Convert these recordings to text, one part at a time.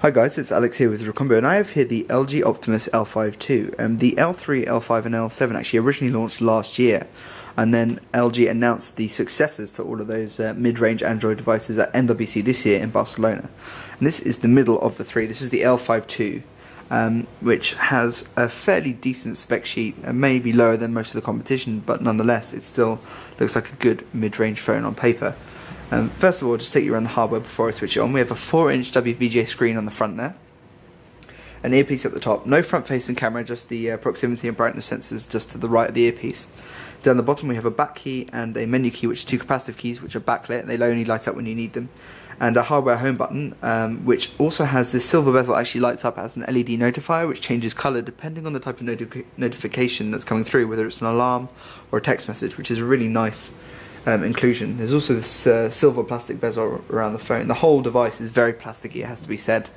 Hi guys, it's Alex here with Recombo, and I have here the LG Optimus L5 II. The L3, L5 and L7 actually originally launched last year, and then LG announced the successors to all of those mid-range Android devices at MWC this year in Barcelona. And this is the middle of the three. This is the L5 II, which has a fairly decent spec sheet, maybe lower than most of the competition, but nonetheless it still looks like a good mid-range phone on paper. First of all, just take you around the hardware before I switch it on. We have a 4-inch WVGA screen on the front there, an earpiece at the top, no front-facing camera, just the proximity and brightness sensors just to the right of the earpiece. Down the bottom we have a back key and a menu key, which are two capacitive keys which are backlit. They'll only light up when you need them. And a hardware home button, which also has this silver bezel, actually lights up as an LED notifier, which changes colour depending on the type of notification that's coming through, whether it's an alarm or a text message, which is a really nice inclusion. There's also this silver plastic bezel around the phone. The whole device is very plasticky, it has to be said.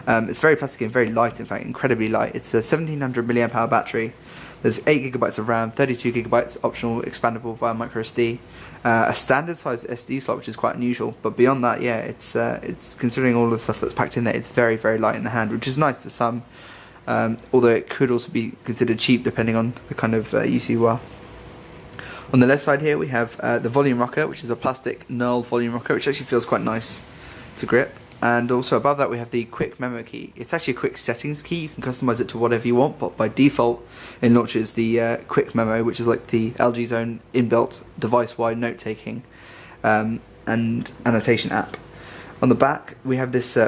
It's very plasticky and very light, in fact, incredibly light. It's a 1700 mAh battery. There's 8GB of RAM, 32GB optional expandable via microSD, a standard size SD slot, which is quite unusual, but beyond that, yeah, it's considering all the stuff that's packed in there, it's very, very light in the hand, which is nice for some, although it could also be considered cheap depending on the kind of use you are. On the left side here we have the volume rocker, which is a plastic knurled volume rocker, which actually feels quite nice to grip. And also above that we have the quick memo key. It's actually a quick settings key. You can customize it to whatever you want, but by default it launches the quick memo, which is like the LG's own inbuilt device-wide note-taking and annotation app. On the back we have this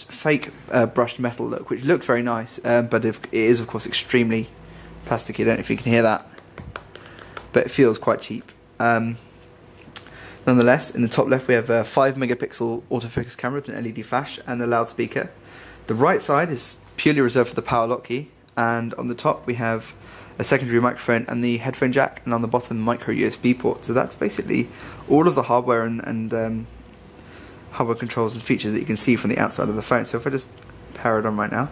fake brushed metal look, which looks very nice, but it is of course extremely plasticky. I don't know if you can hear that, but it feels quite cheap. Nonetheless, in the top left we have a 5-megapixel autofocus camera with an LED flash and a loudspeaker. The right side is purely reserved for the power lock key, and on the top we have a secondary microphone and the headphone jack, and on the bottom micro USB port. So that's basically all of the hardware and hardware controls and features that you can see from the outside of the phone. So if I just power it on right now.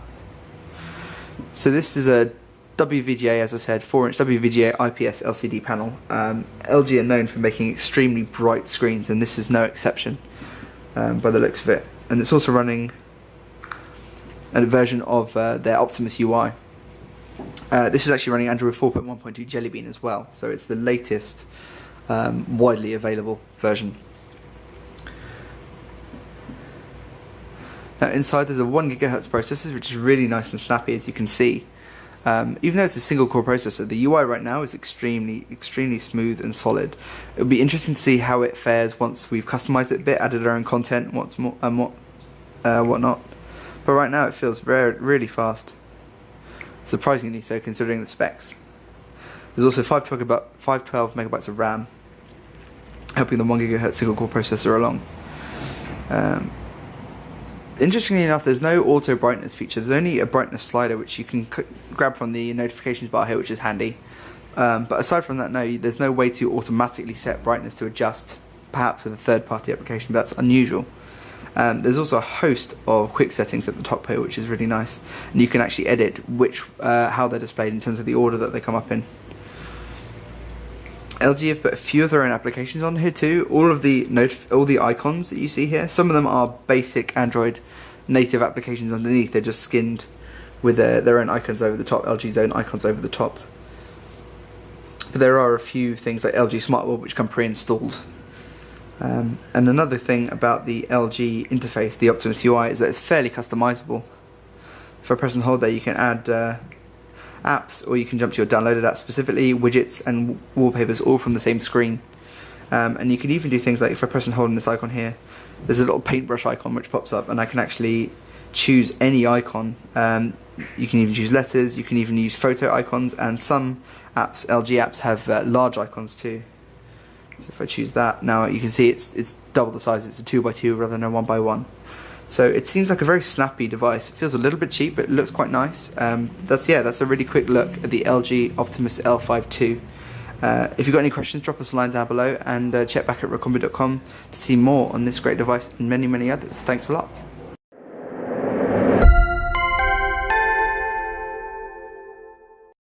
So this is a WVGA, as I said, 4-inch WVGA IPS LCD panel. LG are known for making extremely bright screens, and this is no exception by the looks of it. And it's also running a version of their Optimus UI. This is actually running Android 4.1.2 Jelly Bean as well, so it's the latest widely available version. Now inside there's a 1 GHz processor, which is really nice and snappy, as you can see. Even though it's a single core processor, the UI right now is extremely smooth and solid. It'll be interesting to see how it fares once we've customized it a bit, added our own content, whatnot. But right now it feels really fast, surprisingly so considering the specs. There's also 512 megabytes of RAM, helping the 1 GHz single core processor along. Interestingly enough, there's no auto brightness feature. There's only a brightness slider, which you can grab from the notifications bar here, which is handy. But aside from that, no, there's no way to automatically set brightness to adjust, perhaps with a third-party application. That's unusual. There's also a host of quick settings at the top here, which is really nice, and you can actually edit how they're displayed in terms of the order that they come up in. LG have put a few of their own applications on here too. All the icons that you see here, some of them are basic Android native applications underneath. They're just skinned with their own icons over the top, LG's own icons over the top. But there are a few things like LG SmartWorld which come pre-installed. And another thing about the LG interface, the Optimus UI, is that it's fairly customizable. If I press and hold there, you can add apps, or you can jump to your downloaded apps, specifically widgets and wallpapers, all from the same screen. And you can even do things like, if I press and hold on this icon here, there's a little paintbrush icon which pops up, and I can actually choose any icon. You can even choose letters, you can even use photo icons, and some apps, LG apps, have large icons too. So if I choose that, now you can see it's double the size. It's a 2x2 rather than a 1x1. So it seems like a very snappy device. It feels a little bit cheap, but it looks quite nice. That's a really quick look at the LG Optimus L5 II. If you've got any questions, drop us a line down below, and check back at recombo.com to see more on this great device and many others. Thanks a lot.